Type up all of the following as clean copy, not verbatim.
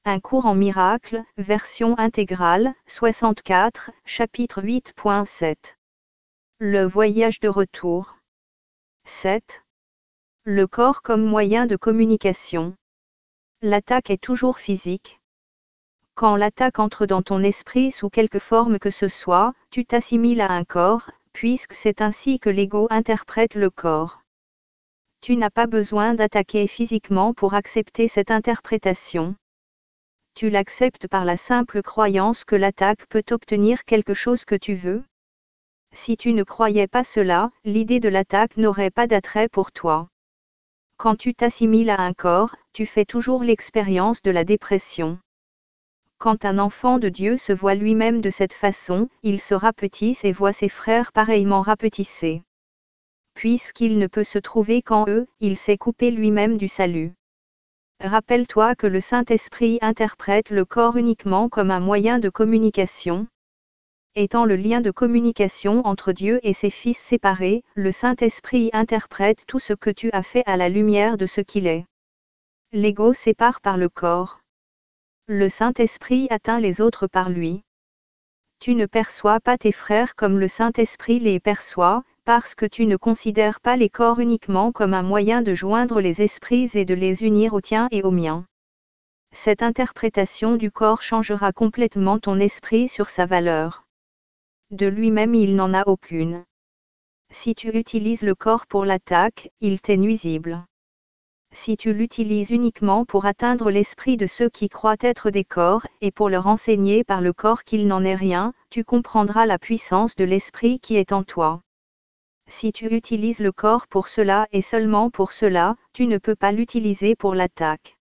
Un cours en miracle, version intégrale, 64, chapitre 8.7. Le voyage de retour. 7. Le corps comme moyen de communication. L'attaque est toujours physique. Quand l'attaque entre dans ton esprit sous quelque forme que ce soit, tu t'assimiles à un corps, puisque c'est ainsi que l'ego interprète le corps. Tu n'as pas besoin d'attaquer physiquement pour accepter cette interprétation. Tu l'acceptes par la simple croyance que l'attaque peut obtenir quelque chose que tu veux. Si tu ne croyais pas cela, l'idée de l'attaque n'aurait pas d'attrait pour toi. Quand tu t'assimiles à un corps, tu fais toujours l'expérience de la dépression. Quand un enfant de Dieu se voit lui-même de cette façon, il se rapetisse et voit ses frères pareillement rapetissés. Puisqu'il ne peut se trouver qu'en eux, il s'est coupé lui-même du salut. Rappelle-toi que le Saint-Esprit interprète le corps uniquement comme un moyen de communication. Étant le lien de communication entre Dieu et ses fils séparés, le Saint-Esprit interprète tout ce que tu as fait à la lumière de ce qu'il est. L'ego sépare par le corps. Le Saint-Esprit atteint les autres par lui. Tu ne perçois pas tes frères comme le Saint-Esprit les perçoit, parce que tu ne considères pas les corps uniquement comme un moyen de joindre les esprits et de les unir au tien et au mien. Cette interprétation du corps changera complètement ton esprit sur sa valeur. De lui-même il n'en a aucune. Si tu utilises le corps pour l'attaque, il t'est nuisible. Si tu l'utilises uniquement pour atteindre l'esprit de ceux qui croient être des corps, et pour leur enseigner par le corps qu'il n'en est rien, tu comprendras la puissance de l'esprit qui est en toi. Si tu utilises le corps pour cela et seulement pour cela, tu ne peux pas l'utiliser pour l'attaque.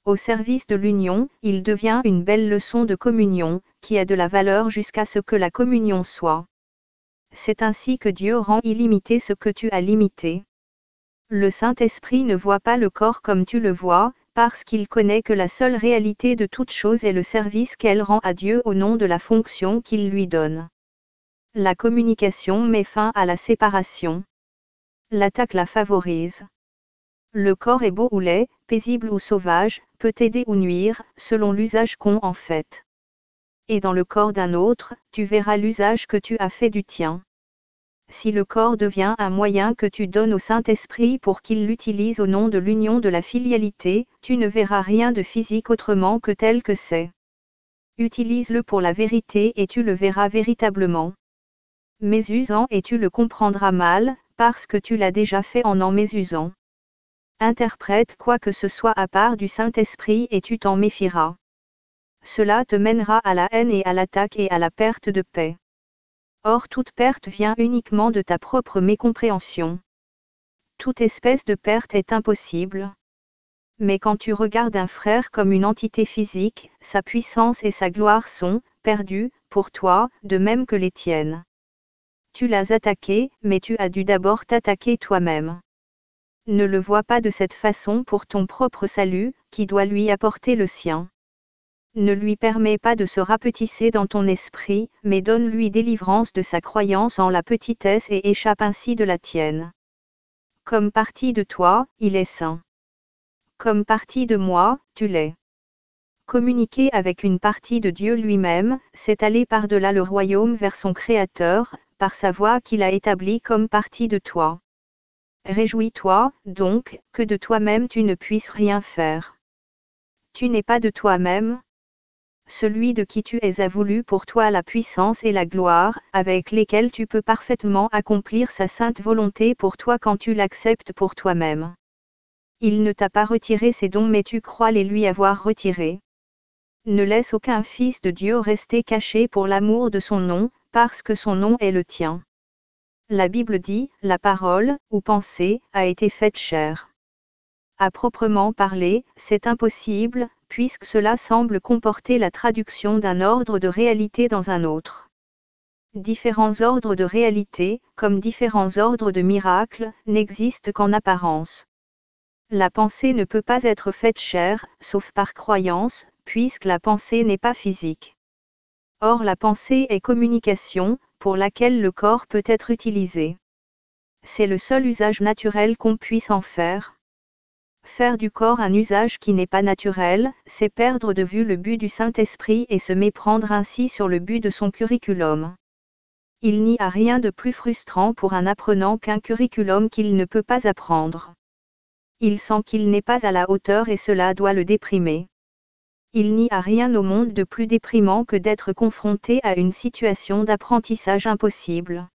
Au service de l'union, il devient une belle leçon de communion, qui a de la valeur jusqu'à ce que la communion soit. C'est ainsi que Dieu rend illimité ce que tu as limité. Le Saint-Esprit ne voit pas le corps comme tu le vois, parce qu'il connaît que la seule réalité de toute chose est le service qu'elle rend à Dieu au nom de la fonction qu'il lui donne. La communication met fin à la séparation. L'attaque la favorise. Le corps est beau ou laid, paisible ou sauvage, peut aider ou nuire, selon l'usage qu'on en fait. Et dans le corps d'un autre, tu verras l'usage que tu as fait du tien. Si le corps devient un moyen que tu donnes au Saint-Esprit pour qu'il l'utilise au nom de l'union de la filialité, tu ne verras rien de physique autrement que tel que c'est. Utilise-le pour la vérité et tu le verras véritablement. Mésusant et tu le comprendras mal, parce que tu l'as déjà fait en mésusant. Interprète quoi que ce soit à part du Saint-Esprit et tu t'en méfieras. Cela te mènera à la haine et à l'attaque et à la perte de paix. Or toute perte vient uniquement de ta propre mécompréhension. Toute espèce de perte est impossible. Mais quand tu regardes un frère comme une entité physique, sa puissance et sa gloire sont perdues, pour toi, de même que les tiennes. Tu l'as attaqué, mais tu as dû d'abord t'attaquer toi-même. Ne le vois pas de cette façon pour ton propre salut, qui doit lui apporter le sien. Ne lui permets pas de se rapetisser dans ton esprit, mais donne-lui délivrance de sa croyance en la petitesse et échappe ainsi de la tienne. Comme partie de toi, il est saint. Comme partie de moi, tu l'es. Communiquer avec une partie de Dieu lui-même, c'est aller par-delà le royaume vers son Créateur, par sa voie qu'il a établie comme partie de toi. Réjouis-toi, donc, que de toi-même tu ne puisses rien faire. Tu n'es pas de toi-même. Celui de qui tu es a voulu pour toi la puissance et la gloire, avec lesquelles tu peux parfaitement accomplir sa sainte volonté pour toi quand tu l'acceptes pour toi-même. Il ne t'a pas retiré ses dons mais tu crois les lui avoir retirés. Ne laisse aucun fils de Dieu rester caché pour l'amour de son nom, parce que son nom est le tien. La Bible dit, la parole, ou pensée, a été faite chair. À proprement parler, c'est impossible, puisque cela semble comporter la traduction d'un ordre de réalité dans un autre. Différents ordres de réalité, comme différents ordres de miracles, n'existent qu'en apparence. La pensée ne peut pas être faite chair, sauf par croyance, puisque la pensée n'est pas physique. Or la pensée est communication, pour laquelle le corps peut être utilisé. C'est le seul usage naturel qu'on puisse en faire. faire du corps un usage qui n'est pas naturel, c'est perdre de vue le but du Saint-Esprit et se méprendre ainsi sur le but de son curriculum. Il n'y a rien de plus frustrant pour un apprenant qu'un curriculum qu'il ne peut pas apprendre. Il sent qu'il n'est pas à la hauteur et cela doit le déprimer. Il n'y a rien au monde de plus déprimant que d'être confronté à une situation d'apprentissage impossible.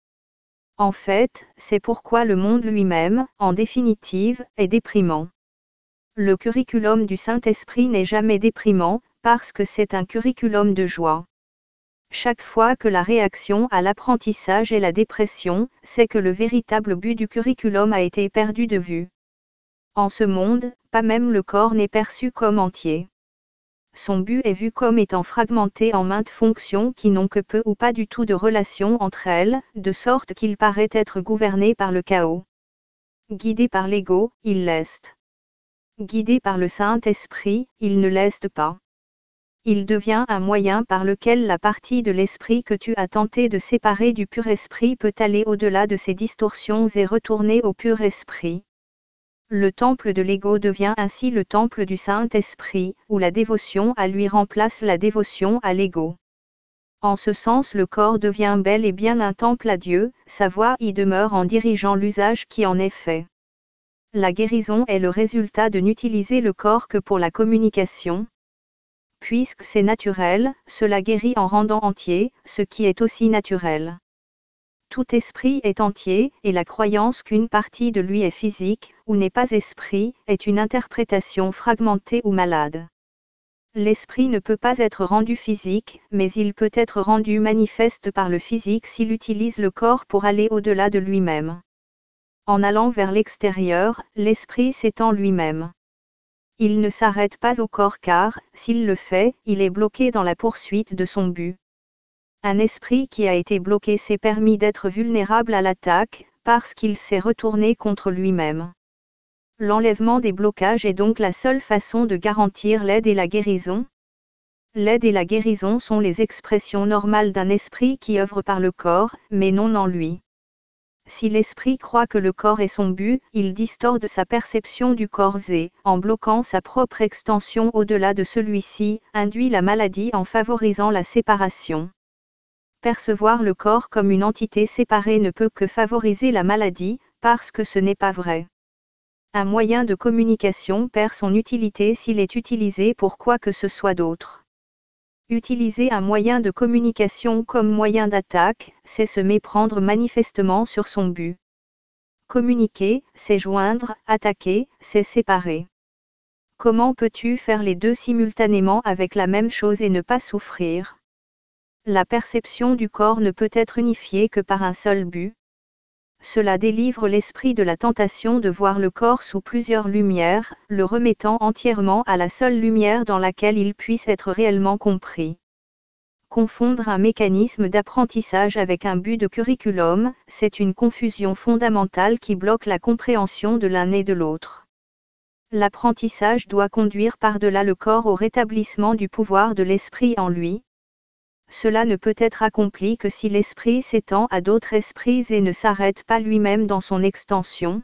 En fait, c'est pourquoi le monde lui-même, en définitive, est déprimant. Le curriculum du Saint-Esprit n'est jamais déprimant, parce que c'est un curriculum de joie. Chaque fois que la réaction à l'apprentissage est la dépression, c'est que le véritable but du curriculum a été perdu de vue. En ce monde, pas même le corps n'est perçu comme entier. Son but est vu comme étant fragmenté en maintes fonctions qui n'ont que peu ou pas du tout de relation entre elles, de sorte qu'il paraît être gouverné par le chaos. Guidé par l'ego, il leste. Guidé par le Saint-Esprit, il ne leste pas. Il devient un moyen par lequel la partie de l'esprit que tu as tenté de séparer du pur esprit peut aller au-delà de ses distorsions et retourner au pur esprit. Le temple de l'ego devient ainsi le temple du Saint-Esprit, où la dévotion à lui remplace la dévotion à l'ego. En ce sens le corps devient bel et bien un temple à Dieu, sa voix y demeure en dirigeant l'usage qui en est fait. La guérison est le résultat de n'utiliser le corps que pour la communication. Puisque c'est naturel, cela guérit en rendant entier, ce qui est aussi naturel. Tout esprit est entier, et la croyance qu'une partie de lui est physique, ou n'est pas esprit, est une interprétation fragmentée ou malade. L'esprit ne peut pas être rendu physique, mais il peut être rendu manifeste par le physique s'il utilise le corps pour aller au-delà de lui-même. En allant vers l'extérieur, l'esprit s'étend lui-même. Il ne s'arrête pas au corps car, s'il le fait, il est bloqué dans la poursuite de son but. Un esprit qui a été bloqué s'est permis d'être vulnérable à l'attaque, parce qu'il s'est retourné contre lui-même. L'enlèvement des blocages est donc la seule façon de garantir l'aide et la guérison. L'aide et la guérison sont les expressions normales d'un esprit qui œuvre par le corps, mais non en lui. Si l'esprit croit que le corps est son but, il distorde sa perception du corps et, en bloquant sa propre extension au-delà de celui-ci, induit la maladie en favorisant la séparation. Percevoir le corps comme une entité séparée ne peut que favoriser la maladie, parce que ce n'est pas vrai. Un moyen de communication perd son utilité s'il est utilisé pour quoi que ce soit d'autre. Utiliser un moyen de communication comme moyen d'attaque, c'est se méprendre manifestement sur son but. Communiquer, c'est joindre, attaquer, c'est séparer. Comment peux-tu faire les deux simultanément avec la même chose et ne pas souffrir ? La perception du corps ne peut être unifiée que par un seul but. Cela délivre l'esprit de la tentation de voir le corps sous plusieurs lumières, le remettant entièrement à la seule lumière dans laquelle il puisse être réellement compris. Confondre un mécanisme d'apprentissage avec un but de curriculum, c'est une confusion fondamentale qui bloque la compréhension de l'un et de l'autre. L'apprentissage doit conduire par-delà le corps au rétablissement du pouvoir de l'esprit en lui. Cela ne peut être accompli que si l'esprit s'étend à d'autres esprits et ne s'arrête pas lui-même dans son extension.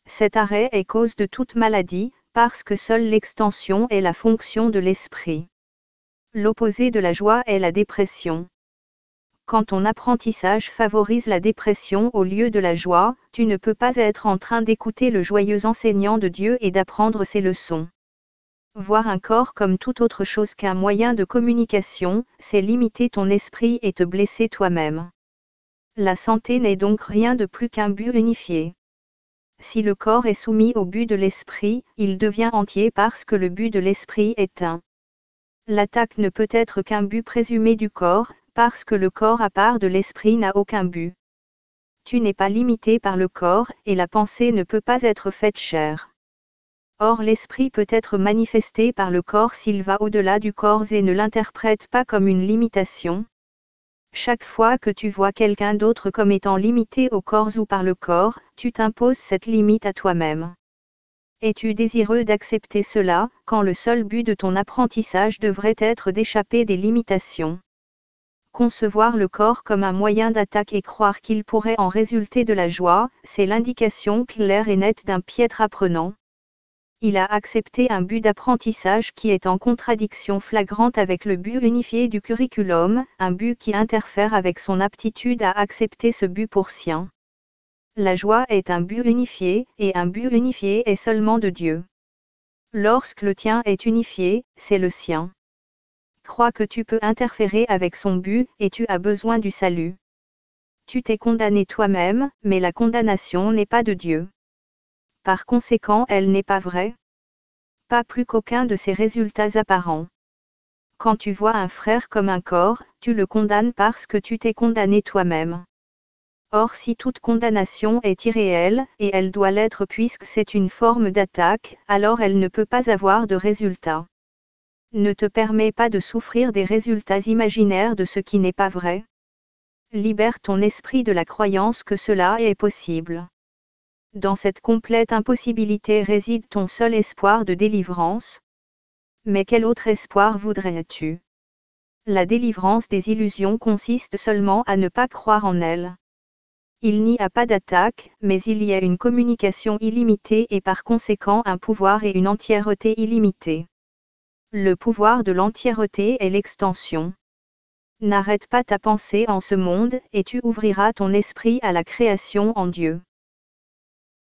Cet arrêt est cause de toute maladie, parce que seule l'extension est la fonction de l'esprit. L'opposé de la joie est la dépression. Quand ton apprentissage favorise la dépression au lieu de la joie, tu ne peux pas être en train d'écouter le joyeux enseignant de Dieu et d'apprendre ses leçons. Voir un corps comme toute autre chose qu'un moyen de communication, c'est limiter ton esprit et te blesser toi-même. La santé n'est donc rien de plus qu'un but unifié. Si le corps est soumis au but de l'esprit, il devient entier parce que le but de l'esprit est un. L'attaque ne peut être qu'un but présumé du corps, parce que le corps à part de l'esprit n'a aucun but. Tu n'es pas limité par le corps, et la pensée ne peut pas être faite chair. Or l'esprit peut être manifesté par le corps s'il va au-delà du corps et ne l'interprète pas comme une limitation. Chaque fois que tu vois quelqu'un d'autre comme étant limité au corps ou par le corps, tu t'imposes cette limite à toi-même. Es-tu désireux d'accepter cela, quand le seul but de ton apprentissage devrait être d'échapper des limitations ? Concevoir le corps comme un moyen d'attaque et croire qu'il pourrait en résulter de la joie, c'est l'indication claire et nette d'un piètre apprenant. Il a accepté un but d'apprentissage qui est en contradiction flagrante avec le but unifié du curriculum, un but qui interfère avec son aptitude à accepter ce but pour sien. La joie est un but unifié, et un but unifié est seulement de Dieu. Lorsque le tien est unifié, c'est le sien. Crois que tu peux interférer avec son but, et tu as besoin du salut. Tu t'es condamné toi-même, mais la condamnation n'est pas de Dieu. Par conséquent, elle n'est pas vraie. Pas plus qu'aucun de ses résultats apparents. Quand tu vois un frère comme un corps, tu le condamnes parce que tu t'es condamné toi-même. Or si toute condamnation est irréelle, et elle doit l'être puisque c'est une forme d'attaque, alors elle ne peut pas avoir de résultat. Ne te permets pas de souffrir des résultats imaginaires de ce qui n'est pas vrai. Libère ton esprit de la croyance que cela est possible. Dans cette complète impossibilité réside ton seul espoir de délivrance. Mais quel autre espoir voudrais-tu? La délivrance des illusions consiste seulement à ne pas croire en elles. Il n'y a pas d'attaque, mais il y a une communication illimitée et par conséquent un pouvoir et une entièreté illimitée. Le pouvoir de l'entièreté est l'extension. N'arrête pas ta pensée en ce monde, et tu ouvriras ton esprit à la création en Dieu.